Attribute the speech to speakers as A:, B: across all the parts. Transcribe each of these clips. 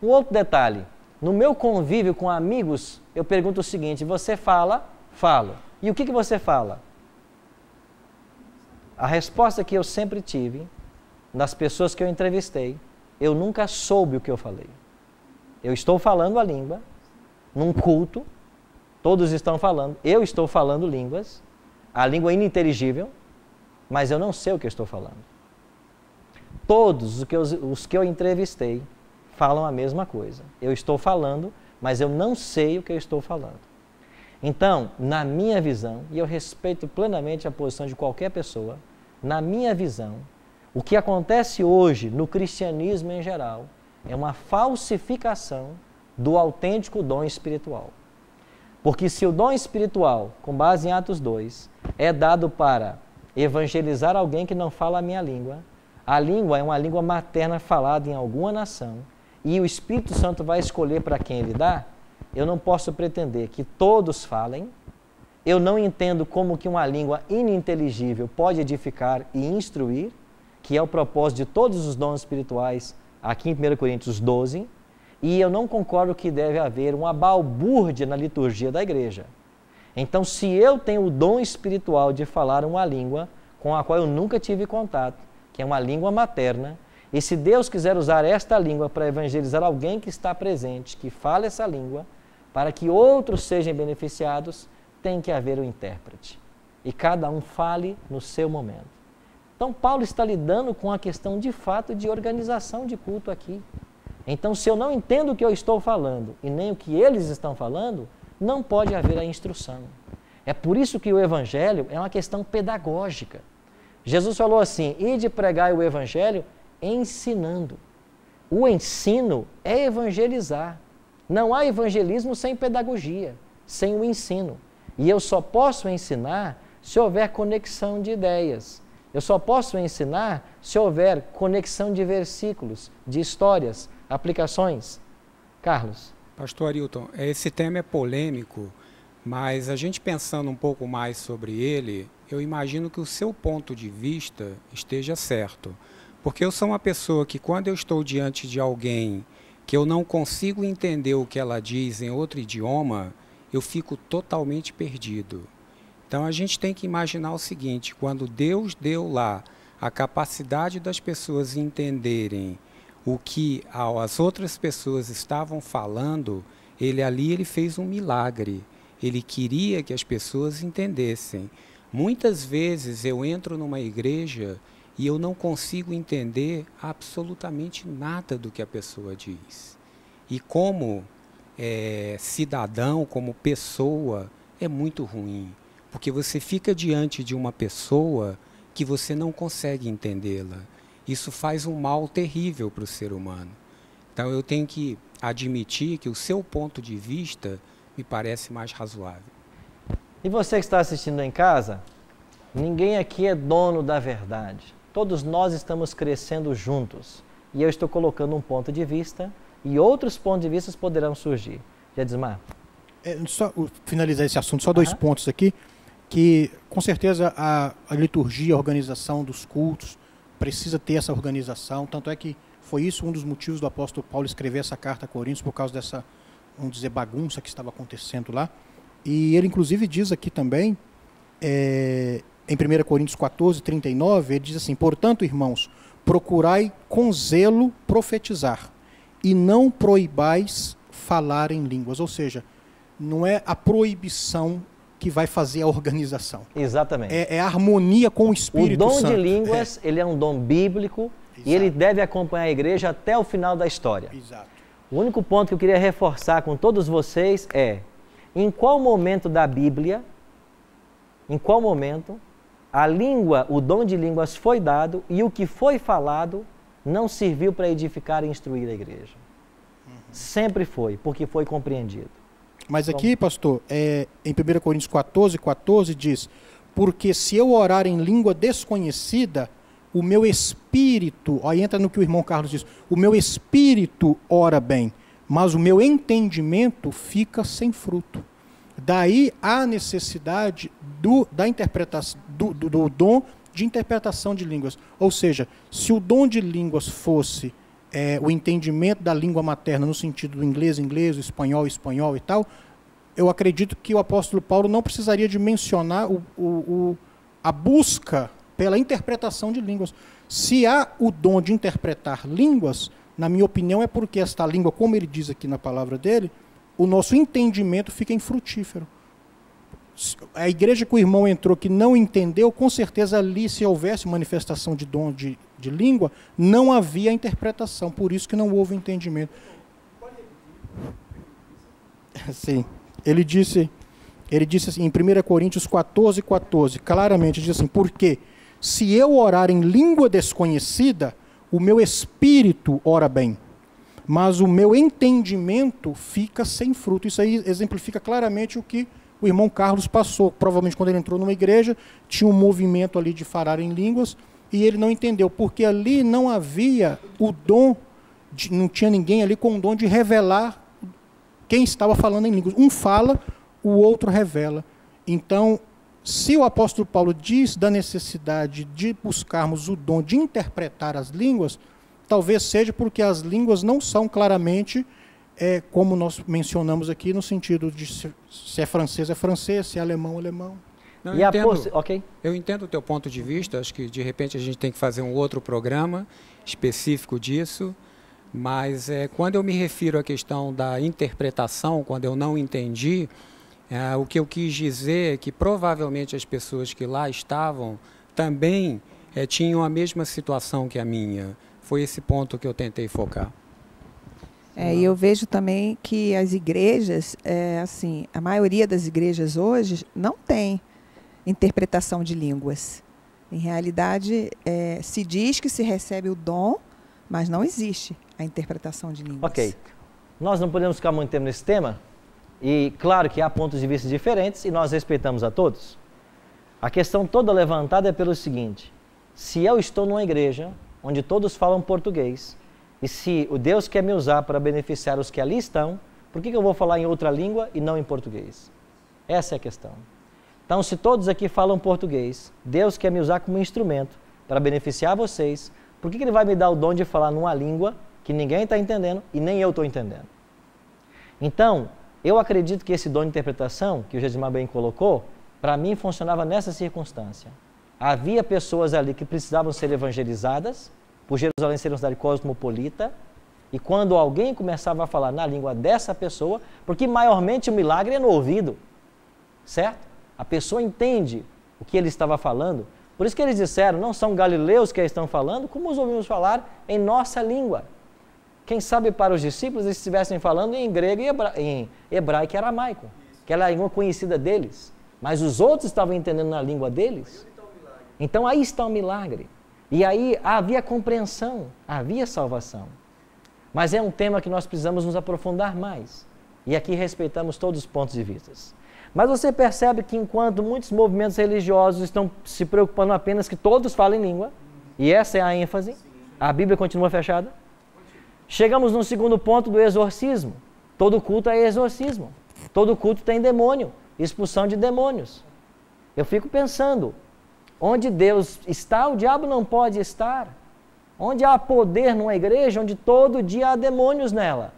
A: Um outro detalhe, no meu convívio com amigos, eu pergunto o seguinte, você fala? Falo. E o que você fala? A resposta que eu sempre tive, das pessoas que eu entrevistei, eu nunca soube o que eu falei. Eu estou falando a língua, num culto, todos estão falando, eu estou falando línguas, a língua é ininteligível, mas eu não sei o que eu estou falando. Todos os que eu entrevistei falam a mesma coisa. Eu estou falando, mas eu não sei o que eu estou falando. Então, na minha visão, e eu respeito plenamente a posição de qualquer pessoa, na minha visão, o que acontece hoje no cristianismo em geral é uma falsificação do autêntico dom espiritual. Porque se o dom espiritual, com base em Atos 2, é dado para evangelizar alguém que não fala a minha língua, a língua é uma língua materna falada em alguma nação, e o Espírito Santo vai escolher para quem ele dá, eu não posso pretender que todos falem, eu não entendo como que uma língua ininteligível pode edificar e instruir, que é o propósito de todos os dons espirituais, aqui em 1 Coríntios 12, e eu não concordo que deve haver uma balbúrdia na liturgia da igreja. Então, se eu tenho o dom espiritual de falar uma língua com a qual eu nunca tive contato, que é uma língua materna, e se Deus quiser usar esta língua para evangelizar alguém que está presente, que fala essa língua, para que outros sejam beneficiados, tem que haver um intérprete. E cada um fale no seu momento. Então, Paulo está lidando com a questão de fato de organização de culto aqui. Então, se eu não entendo o que eu estou falando e nem o que eles estão falando, não pode haver a instrução. É por isso que o Evangelho é uma questão pedagógica. Jesus falou assim, ide pregar o Evangelho ensinando. O ensino é evangelizar. Não há evangelismo sem pedagogia, sem o ensino. E eu só posso ensinar se houver conexão de ideias. Eu só posso ensinar se houver conexão de versículos, de histórias, aplicações. Carlos.
B: Pastor Arilton, esse tema é polêmico, mas a gente pensando um pouco mais sobre ele, eu imagino que o seu ponto de vista esteja certo. Porque eu sou uma pessoa que quando eu estou diante de alguém que eu não consigo entender o que ela diz em outro idioma, eu fico totalmente perdido. Então a gente tem que imaginar o seguinte, quando Deus deu lá a capacidade das pessoas entenderem o que as outras pessoas estavam falando, ele fez um milagre. Ele queria que as pessoas entendessem. Muitas vezes eu entro numa igreja e eu não consigo entender absolutamente nada do que a pessoa diz. E como cidadão, como pessoa, é muito ruim. Porque você fica diante de uma pessoa que você não consegue entendê-la. Isso faz um mal terrível para o ser humano. Então eu tenho que admitir que o seu ponto de vista me parece mais razoável.
A: E você que está assistindo em casa, ninguém aqui é dono da verdade. Todos nós estamos crescendo juntos. E eu estou colocando um ponto de vista e outros pontos de vista poderão surgir. Jedismar.
C: Só finalizar esse assunto, só dois pontos aqui, que com certeza a liturgia, a organização dos cultos, precisa ter essa organização, tanto é que foi isso um dos motivos do apóstolo Paulo escrever essa carta a Coríntios, por causa dessa, vamos dizer, bagunça que estava acontecendo lá. E ele inclusive diz aqui também, em 1 Coríntios 14, 39, ele diz assim, portanto, irmãos, procurai com zelo profetizar, e não proibais falar em línguas, ou seja, não é a proibição que vai fazer a organização.
A: Exatamente.
C: É a harmonia com o Espírito Santo.
A: O dom de línguas, ele é um dom bíblico. Exato. E ele deve acompanhar a igreja até o final da história.
C: Exato.
A: O único ponto que eu queria reforçar com todos vocês é, em qual momento da Bíblia, em qual momento, a língua, o dom de línguas foi dado e o que foi falado não serviu para edificar e instruir a igreja. Sempre foi, porque foi compreendido.
C: Mas aqui, pastor, em 1 Coríntios 14, 14 diz, porque se eu orar em língua desconhecida, o meu espírito, aí entra no que o irmão Carlos diz, o meu espírito ora bem, mas o meu entendimento fica sem fruto. Daí a necessidade da interpretação, do dom de interpretação de línguas. Ou seja, se o dom de línguas fosse o entendimento da língua materna no sentido do inglês, inglês, o espanhol, espanhol e tal, eu acredito que o apóstolo Paulo não precisaria de mencionar a busca pela interpretação de línguas. Se há o dom de interpretar línguas, na minha opinião, é porque esta língua, como ele diz aqui na palavra dele, o nosso entendimento fica infrutífero. A igreja que o irmão entrou que não entendeu, com certeza ali, se houvesse manifestação de dom de língua, não havia interpretação, por isso que não houve entendimento. Sim, ele disse assim, em 1 Coríntios 14:14, claramente, diz assim, porque se eu orar em língua desconhecida, o meu espírito ora bem, mas o meu entendimento fica sem fruto. Isso aí exemplifica claramente o que o irmão Carlos passou. Provavelmente quando ele entrou numa igreja, tinha um movimento ali de falar em línguas, e ele não entendeu, porque ali não havia o dom, não tinha ninguém ali com o dom de revelar quem estava falando em línguas. Um fala, o outro revela. Então, se o apóstolo Paulo diz da necessidade de buscarmos o dom de interpretar as línguas, talvez seja porque as línguas não são claramente, como nós mencionamos aqui, no sentido de se é francês, se é alemão, alemão.
B: Não,
A: Ok.
B: Eu entendo o teu ponto de vista, acho que de repente a gente tem que fazer um outro programa específico disso, mas quando eu me refiro à questão da interpretação, quando eu não entendi, o que eu quis dizer é que provavelmente as pessoas que lá estavam também tinham a mesma situação que a minha. Foi esse ponto que eu tentei focar.
D: E eu vejo também que as igrejas, assim, a maioria das igrejas hoje não tem interpretação de línguas. Em realidade, se diz que se recebe o dom, mas não existe a interpretação de línguas.
A: Ok. Nós não podemos ficar muito tempo nesse tema, e claro que há pontos de vista diferentes e nós respeitamos a todos. A questão toda levantada é pelo seguinte: se eu estou numa igreja onde todos falam português, e se o Deus quer me usar para beneficiar os que ali estão, por que eu vou falar em outra língua e não em português? Essa é a questão. Então, se todos aqui falam português, Deus quer me usar como instrumento para beneficiar vocês, por que Ele vai me dar o dom de falar numa língua que ninguém está entendendo e nem eu estou entendendo? Então, eu acredito que esse dom de interpretação, que o Gesimar bem colocou, para mim funcionava nessa circunstância. Havia pessoas ali que precisavam ser evangelizadas, por Jerusalém ser uma cidade cosmopolita, e quando alguém começava a falar na língua dessa pessoa, porque maiormente o milagre é no ouvido, certo? A pessoa entende o que ele estava falando. Por isso que eles disseram, não são galileus que estão falando, como os ouvimos falar em nossa língua. Quem sabe para os discípulos eles estivessem falando em grego e em hebraico e aramaico, que era a língua conhecida deles. Mas os outros estavam entendendo na língua deles. Então aí está o milagre. E aí havia compreensão, havia salvação. Mas é um tema que nós precisamos nos aprofundar mais. E aqui respeitamos todos os pontos de vista. Mas você percebe que enquanto muitos movimentos religiosos estão se preocupando apenas que todos falem língua, e essa é a ênfase, a Bíblia continua fechada. Chegamos no segundo ponto do exorcismo. Todo culto é exorcismo. Todo culto tem demônio, expulsão de demônios. Eu fico pensando, onde Deus está, o diabo não pode estar. Onde há poder numa igreja, onde todo dia há demônios nela.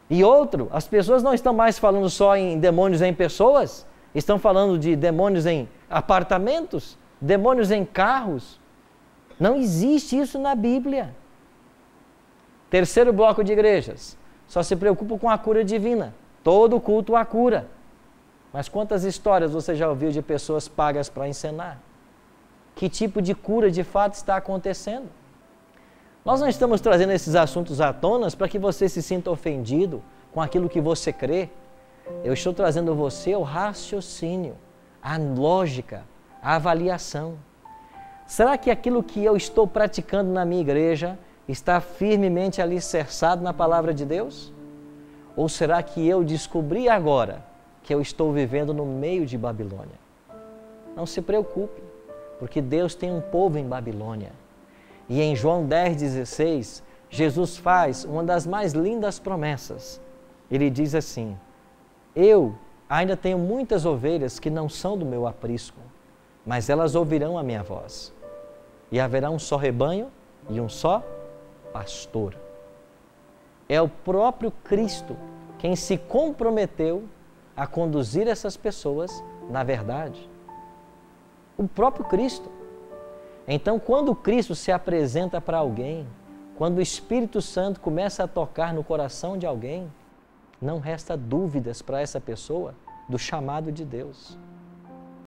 A: E outro, as pessoas não estão mais falando só em demônios em pessoas, estão falando de demônios em apartamentos, demônios em carros. Não existe isso na Bíblia. Terceiro bloco de igrejas, só se preocupa com a cura divina. Todo culto há cura. Mas quantas histórias você já ouviu de pessoas pagas para encenar? Que tipo de cura de fato está acontecendo? Nós não estamos trazendo esses assuntos à tona para que você se sinta ofendido com aquilo que você crê. Eu estou trazendo você o raciocínio, a lógica, a avaliação. Será que aquilo que eu estou praticando na minha igreja está firmemente alicerçado na palavra de Deus? Ou será que eu descobri agora que eu estou vivendo no meio de Babilônia? Não se preocupe, porque Deus tem um povo em Babilônia. E em João 10,16, Jesus faz uma das mais lindas promessas. Ele diz assim: eu ainda tenho muitas ovelhas que não são do meu aprisco, mas elas ouvirão a minha voz. E haverá um só rebanho e um só pastor. É o próprio Cristo quem se comprometeu a conduzir essas pessoas na verdade. O próprio Cristo. Então, quando Cristo se apresenta para alguém, quando o Espírito Santo começa a tocar no coração de alguém, não resta dúvidas para essa pessoa do chamado de Deus.